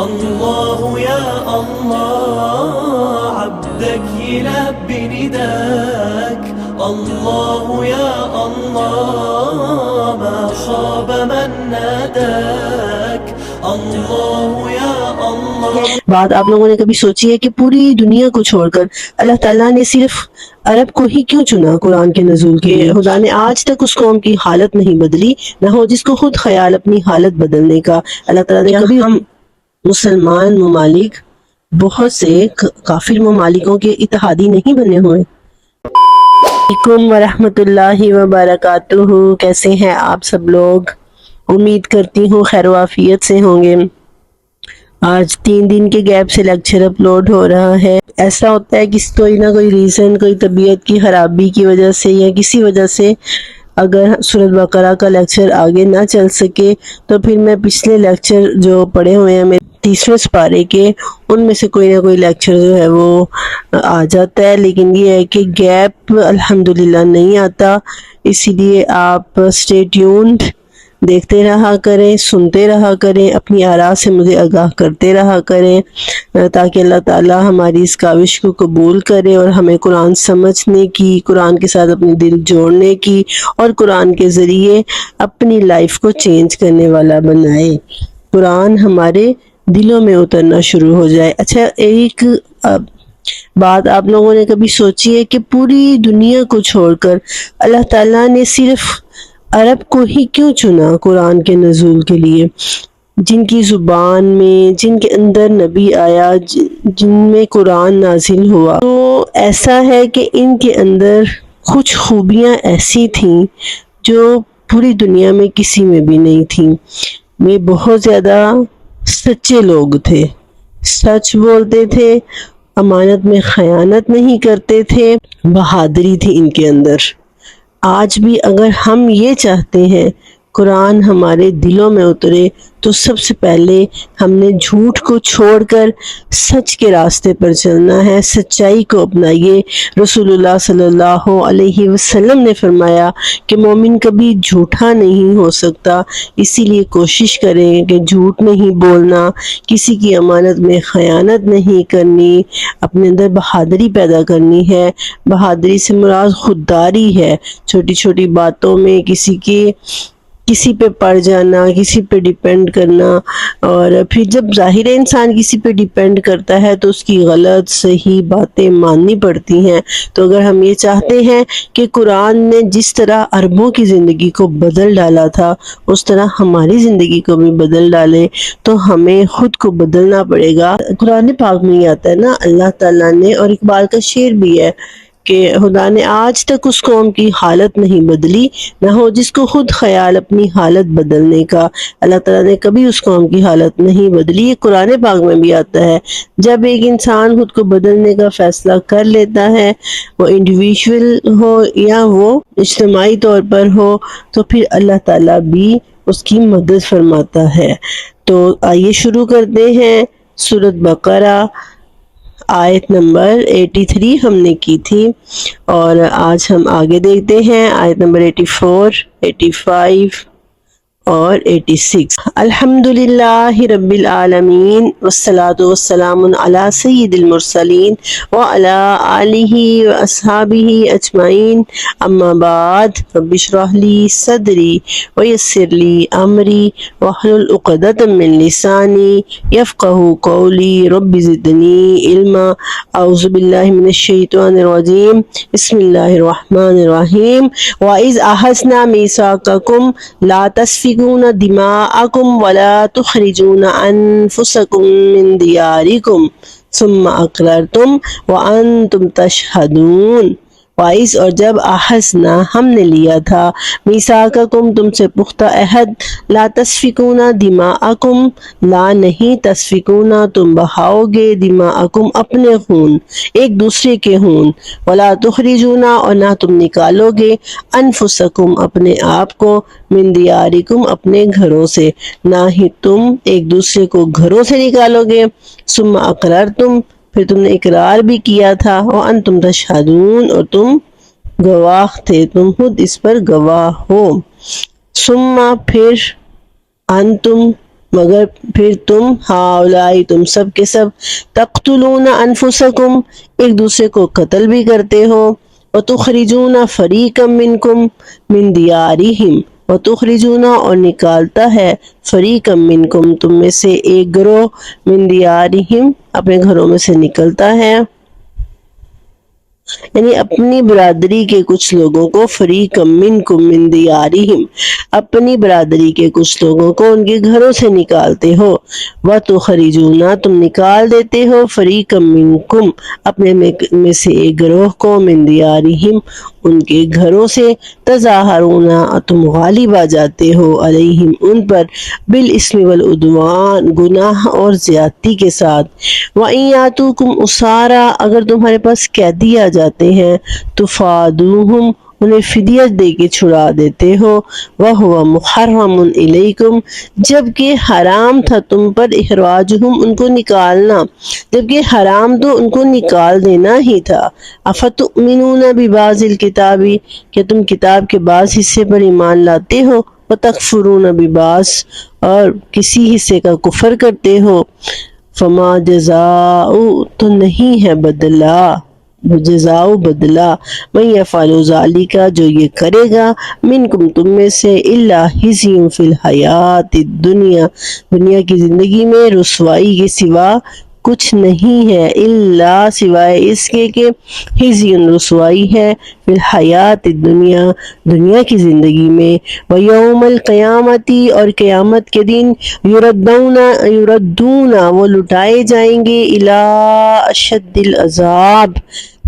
الله يا الله عبدك يلبي نداك الله يا الله ما خاب من ناداك الله يا الله. بات آپ لوگوں نے کبھی سوچی ہے کہ پوری دنیا کو چھوڑ کر اللہ تعالیٰ نے صرف عرب کو ہی کیوں چنا قرآن کے نزول کے لیے؟ خدا نے آج تک اس قوم کی حالت نہیں بدلی، نہ ہو جس کو خود خیال اپنی حالت بدلنے کا۔ اللہ تعالیٰ نے کبھی ہم مسلمان ممالک بہت سے کافر ممالکوں کے اتحادی نہیں بنے ہوئے۔ علیکم ورحمۃ اللہ وبرکاتہ، کیسے ہیں آپ سب لوگ؟ امید کرتی ہوں خیر و عافیت سے ہوں گے۔ آج 3 دن کے گیپ سے لیکچر اپلوڈ ہو رہا ہے۔ ایسا ہوتا ہے کہ کوئی نہ کوئی ریزن، کوئی طبیعت کی خرابی کی وجہ سے یا کسی وجہ سے اگر سورۃ بقرہ کا لیکچر آگے نہ چل سکے تو پھر میں پچھلے لیکچر جو پڑھے ہوئے ہیں میرے 30ویں سپارے کے، ان میں سے کوئی نہ کوئی لیکچر جو ہے وہ آ جاتا ہے، لیکن یہ ہے کہ گیپ الحمدللہ نہیں آتا۔ اسی لیے آپ اسٹے ٹیونڈ، دیکھتے رہا کریں، سنتے رہا کریں، اپنی آراء سے مجھے آگاہ کرتے رہا کریں تاکہ اللہ تعالی ہماری اس کاوش کو قبول کرے اور ہمیں قرآن سمجھنے کی، قرآن کے ساتھ اپنی دل جوڑنے کی اور قرآن کے ذریعے اپنی لائف کو چینج کرنے والا بنائے، قرآن ہمارے دلوں میں اترنا شروع ہو جائے۔ اچھا، ایک بات آپ لوگوں نے کبھی سوچی ہے کہ پوری دنیا کو چھوڑ کر اللہ تعالیٰ نے صرف عرب کو ہی کیوں چنا قرآن کے نزول کے لیے؟ جن کی زبان میں، جن کے اندر نبی آیا، جن میں قرآن نازل ہوا، تو ایسا ہے کہ ان کے اندر کچھ خوبیاں ایسی تھیں جو پوری دنیا میں کسی میں بھی نہیں تھیں۔ یہ بہت زیادہ سچے لوگ تھے، سچ بولتے تھے، امانت میں خیانت نہیں کرتے تھے، بہادری تھی ان کے اندر۔ آج بھی اگر ہم یہ چاہتے ہیں قرآن ہمارے دلوں میں اترے تو سب سے پہلے ہم نے جھوٹ کو چھوڑ کر سچ کے راستے پر چلنا ہے، سچائی کو اپنائیے۔ رسول اللہ صلی اللہ علیہ وسلم نے فرمایا کہ مومن کبھی جھوٹا نہیں ہو سکتا، اسی لیے کوشش کریں کہ جھوٹ نہیں بولنا، کسی کی امانت میں خیانت نہیں کرنی، اپنے اندر بہادری پیدا کرنی ہے۔ بہادری سے مراد خودداری ہے، چھوٹی چھوٹی باتوں میں کسی پہ پڑ جانا، کسی پہ ڈیپینڈ کرنا، اور پھر جب ظاہر انسان کسی پہ ڈیپینڈ کرتا ہے تو اس کی غلط صحیح باتیں ماننی پڑتی ہیں۔ تو اگر ہم یہ چاہتے ہیں کہ قرآن نے جس طرح عربوں کی زندگی کو بدل ڈالا تھا اس طرح ہماری زندگی کو بھی بدل ڈالے تو ہمیں خود کو بدلنا پڑے گا۔ قرآن پاک میں ہی آتا ہے نا، اللہ تعالیٰ نے، اور اقبال کا شعر بھی ہے کہ خدا نے آج تک اس قوم کی حالت نہیں بدلی، نہ ہو جس کو خود خیال اپنی حالت بدلنے کا۔ اللہ تعالیٰ نے کبھی اس قوم کی حالت نہیں بدلی۔ یہ قرآن پاک میں بھی آتا ہے، جب ایک انسان خود کو بدلنے کا فیصلہ کر لیتا ہے، وہ انڈیویجول ہو یا وہ اجتماعی طور پر ہو، تو پھر اللہ تعالیٰ بھی اس کی مدد فرماتا ہے۔ تو آئیے شروع کرتے ہیں۔ سورۃ بقرہ آیت نمبر 83 ہم نے کی تھی، اور آج ہم آگے دیکھتے ہیں آیت نمبر 84، 85 اور 86۔ الحمدللہ رب العالمین والصلاة والسلام علی سید المرسلین وعلی آلہ واصحابہ اجمعین، اما بعد، رب اشرح لی صدری ویسر لی امری واحلل عقدۃ من لسانی یفقہوا قولی، رب زدنی علما۔ اعوذ باللہ من الشیطان الرجیم، بسم اللہ الرحمن الرحیم۔ وَإِذْ أَخَذْنَا مِيثَاقَكُمْ لَا تَسْفِكُونَ دماءكم ولا تخرجون أنفسكم من دياركم ثم أقررتم وأنتم تشهدون۔ وائز، اور جب اخذنا ہم نے لیا تھا، میثاقکم تم سے پختہ عہد، لا تسفکون دماءکم، لا نہیں، تسفکون تم بہاؤ گے، دماءکم اپنے خون، ایک دوسرے کے خون، ولا تخرجون اور نہ تم نکالو گے، انفسکم اپنے آپ کو، من دیارکم اپنے گھروں سے، نہ ہی تم ایک دوسرے کو گھروں سے نکالو گے، ثم اقررتم پھر تم نے اقرار بھی کیا تھا، وانتم تشہدون اور تم گواہ تھے، تم خود اس پر گواہ ہو، ثم پھر انتم مگر پھر تم ہاؤلائی تم سب کے سب تقتلون انفسکم ایک دوسرے کو قتل بھی کرتے ہو وتخرجون فریقا منکم من دیارہم وتخرجون اور نکالتا ہے فریقا منکم تم میں سے ایک گروہ من دیارہم اپنے گھروں میں سے نکلتا ہے یعنی اپنی برادری کے کچھ لوگوں کو فریقا منکم من دیارہم اپنی برادری کے کچھ لوگوں کو ان کے گھروں سے نکالتے ہو وتخرجون تم نکال دیتے ہو فریقا منکم اپنے میں سے ایک گروہ کو من دیارہم ان کے گھروں سے تظاہرون تم غالب آ جاتے ہو علیہم ان پر بالاسم والعدوان گناہ اور زیادتی کے ساتھ وَإِن يَأْتُوكُمْ أُسَارَىٰ اگر تمہارے پاس قیدی آ جاتے ہیں تُفَادُوهُمْ انہیں فدیہ دے کے چھڑا دیتے ہو وَهُوَ مُحَرَّمٌ إِلَيْكُمْ جبکہ حرام تھا تم پر اخراجہم ان کو نکالنا جبکہ حرام تو ان کو نکال دینا ہی تھا افتؤمنون ببعض الکتاب کہ تم کتاب کے بعض حصے پر ایمان لاتے ہو وتکفرون ببعض اور کسی حصے کا کفر کرتے ہو فما جزاء تو نہیں ہے بدلہ جزاء بدلہ من یفعل ذلک جو یہ کرے گا منکم تم میں سے الا خزی فی الحیات الدنیا دنیا کی زندگی میں رسوائی کے سوا کچھ نہیں ہے الا سوائے اس کے کہ خزی رسوائی ہے فی الحیات الدنیا دنیا کی زندگی میں ویوم القیامتی اور قیامت کے دن یردون وہ لٹائے جائیں گے الی اشد العذاب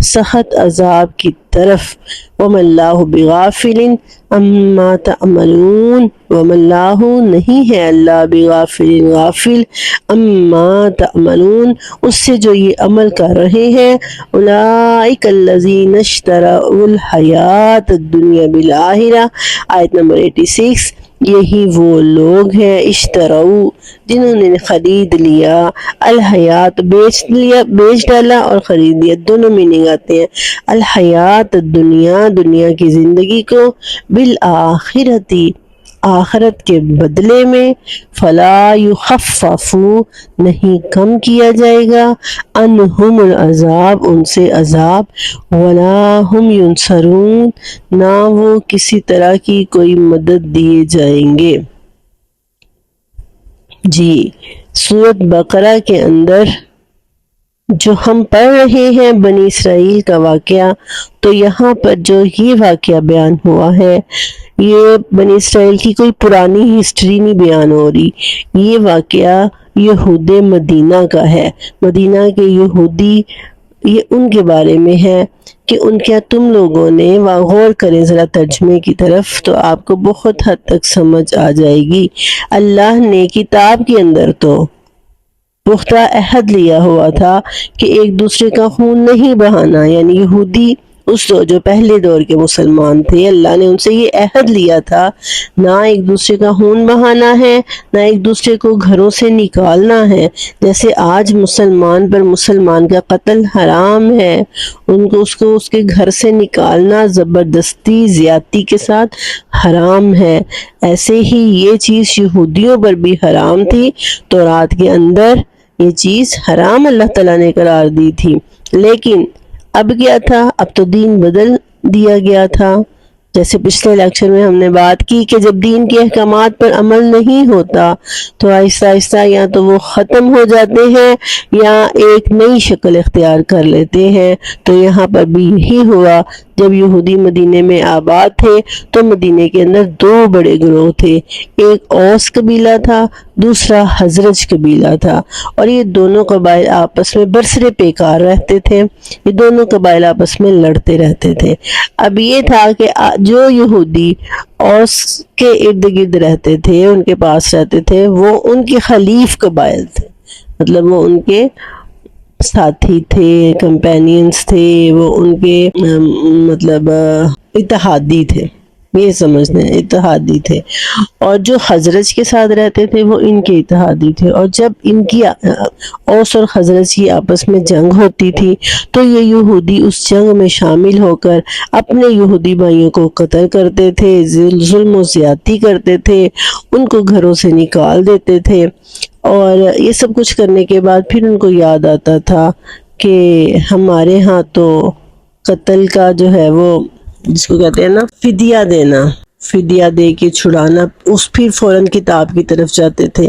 سخت عذاب کی طرف وَمَا اللَّهُ بِغَافِلٍ عَمَّا تَعْمَلُونَ وَمَا اللَّهُ نہیں ہے اللہ بغافل غافل عَمَّا تَعْمَلُونَ اس سے جو یہ عمل کر رہے ہیں أُولَئِكَ الَّذِينَ اشْتَرَوُا الْحَيَاةَ الدُّنْيَا بِالْآخِرَةِ آیت نمبر 86 یہی وہ لوگ ہیں اشترو جنہوں نے خرید لیا الحیات بیچ ڈالا اور خرید لیا دونوں میننگ آتے ہیں الحیات الدنیا دنیا کی زندگی کو بالآخرتی آخرت کے بدلے میں فلا یخفف نہیں کم کیا جائے گا عنہم العذاب ان سے عذاب ولا ہم ینصرون نہ وہ کسی طرح کی کوئی مدد دیے جائیں گے جی سورۃ بقرہ کے اندر جو ہم پڑھ رہے ہیں بنی اسرائیل کا واقعہ تو یہاں پر جو یہ واقعہ بیان ہوا ہے یہ بنی اسرائیل کی کوئی پرانی ہسٹری نہیں بیان ہو رہی یہ واقعہ یہود مدینہ کا ہے مدینہ کے یہودی یہ ان کے بارے میں ہے کہ ان کیا تم لوگوں نے غور کریں ذرا ترجمے کی طرف تو آپ کو بہت حد تک سمجھ آ جائے گی اللہ نے کتاب کے اندر تو پختہ عہد لیا ہوا تھا کہ ایک دوسرے کا خون نہیں بہانا یعنی یہودی اس جو پہلے دور کے مسلمان تھے اللہ نے ان سے یہ عہد لیا تھا نہ ایک دوسرے کا خون بہانا ہے نہ ایک دوسرے کو گھروں سے نکالنا ہے جیسے آج مسلمان پر مسلمان کا قتل حرام ہے ان کو اس کے گھر سے نکالنا زبردستی زیادتی کے ساتھ حرام ہے ایسے ہی یہ چیز یہودیوں پر بھی حرام تھی تورات کے اندر یہ چیز حرام اللہ تعالیٰ نے قرار دی تھی لیکن اب کیا تھا اب تو دین بدل دیا گیا تھا جیسے پچھلے لیکچر میں ہم نے بات کی کہ جب دین کے احکامات پر عمل نہیں ہوتا تو آہستہ آہستہ یا تو وہ ختم ہو جاتے ہیں یا ایک نئی شکل اختیار کر لیتے ہیں تو یہاں پر بھی یہی ہوا جب یہودی مدینے میں آباد تھے تو مدینے کے اندر دو بڑے گروہ تھے ایک اوس قبیلہ تھا دوسرا حزرج قبیلہ تھا اور یہ دونوں قبائل آپس میں برسر پیکار رہتے تھے یہ دونوں قبائل آپس میں لڑتے رہتے تھے اب یہ تھا کہ جو یہودی اوس کے ارد گرد رہتے تھے ان کے پاس رہتے تھے وہ ان کے خلیف قبائل تھے مطلب وہ ان کے ساتھی تھے کمپینینز تھے وہ ان کے مطلب اتحادی تھے یہ سمجھنے اتحادی تھے، اور جو حضرت کے ساتھ رہتے تھے وہ ان کے اتحادی تھے، اور جب ان کی اوس اور حضرت کی آپس میں جنگ ہوتی تھی تو یہ یہودی اس جنگ میں شامل ہو کر اپنے یہودی بھائیوں کو قتل کرتے تھے، ظلم و زیادتی کرتے تھے، ان کو گھروں سے نکال دیتے تھے، اور یہ سب کچھ کرنے کے بعد پھر ان کو یاد آتا تھا کہ ہمارے ہاں تو قتل کا جو ہے وہ جس کو کہتے ہیں نا فدیہ دے کے چھڑانا، اس پھر فوراً کتاب کی طرف جاتے تھے۔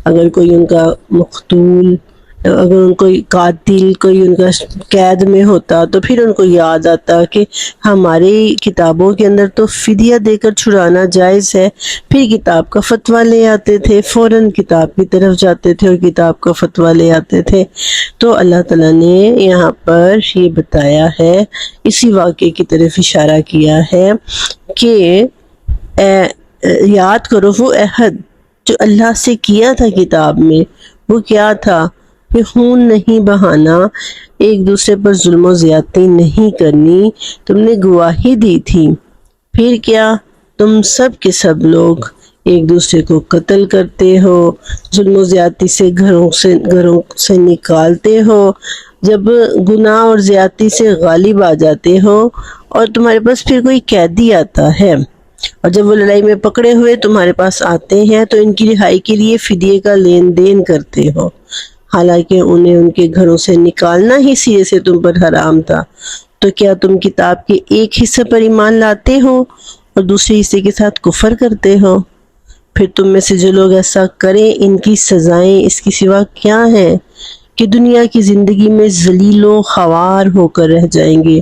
اگر کوئی ان کا مقتول، اگر ان کوئی قاتل کوئی ان کا قید میں ہوتا تو پھر ان کو یاد آتا کہ ہماری کتابوں کے اندر تو فدیہ دے کر چھڑانا جائز ہے، پھر کتاب کا فتویٰ لے آتے تھے، فوراً کتاب کی طرف جاتے تھے اور کتاب کا فتویٰ لے آتے تھے۔ تو اللہ تعالیٰ نے یہاں پر یہ بتایا ہے، اسی واقعے کی طرف اشارہ کیا ہے کہ یاد کرو وہ عہد جو اللہ سے کیا تھا کتاب میں، وہ کیا تھا کہ خون نہیں بہانا، ایک دوسرے پر ظلم و زیادتی نہیں کرنی، تم نے گواہی دی تھی، پھر کیا تم سب کے سب لوگ ایک دوسرے کو قتل کرتے ہو، ظلم و زیادتی سے گھروں سے نکالتے ہو، جب گناہ اور زیادتی سے غالب آ جاتے ہو اور تمہارے پاس پھر کوئی قیدی آتا ہے، اور جب وہ لڑائی میں پکڑے ہوئے تمہارے پاس آتے ہیں تو ان کی رہائی کے لیے فدیے کا لین دین کرتے ہو، حالانکہ انہیں ان کے گھروں سے نکالنا ہی سرے سے تم پر حرام تھا، تو کیا تم کتاب کے ایک حصے پر ایمان لاتے ہو اور دوسرے حصے کے ساتھ کفر کرتے ہو؟ پھر تم میں سے جو لوگ ایسا کریں ان کی سزائیں اس کی سوا کیا ہیں کہ دنیا کی زندگی میں ذلیل و خوار ہو کر رہ جائیں گے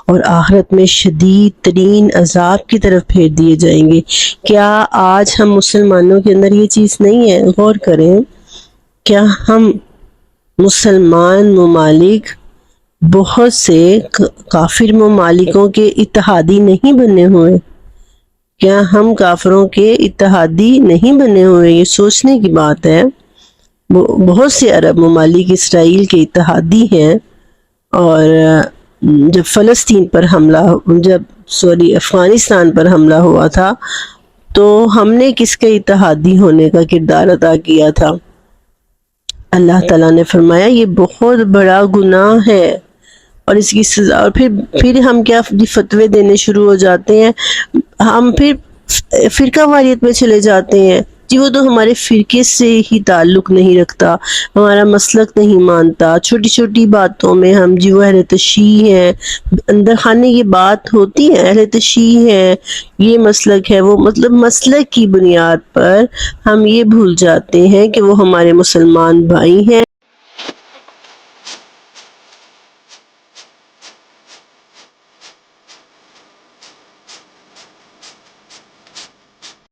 اور آخرت میں شدید ترین عذاب کی طرف پھیر دیے جائیں گے۔ کیا آج ہم مسلمانوں کے اندر یہ چیز نہیں ہے؟ غور کریں، کیا ہم مسلمان ممالک بہت سے کافر ممالکوں کے اتحادی نہیں بنے ہوئے؟ کیا ہم کافروں کے اتحادی نہیں بنے ہوئے؟ یہ سوچنے کی بات ہے۔ بہت سے عرب ممالک اسرائیل کے اتحادی ہیں، اور جب افغانستان پر حملہ ہوا تھا تو ہم نے کس کے اتحادی ہونے کا کردار ادا کیا تھا؟ اللہ تعالیٰ نے فرمایا یہ بہت بڑا گناہ ہے اور اس کی سزا، اور پھر ہم کیا فتوے دینے شروع ہو جاتے ہیں، ہم پھر فرقہ واریت میں چلے جاتے ہیں، جی وہ تو ہمارے فرقے سے ہی تعلق نہیں رکھتا، ہمارا مسلک نہیں مانتا، چھوٹی چھوٹی باتوں میں ہم جی وہ اہل تشیع ہیں، اندر خانے کی بات ہوتی ہے اہل تشیع ہیں، یہ مسلک ہے، وہ مطلب مسلک کی بنیاد پر ہم یہ بھول جاتے ہیں کہ وہ ہمارے مسلمان بھائی ہیں۔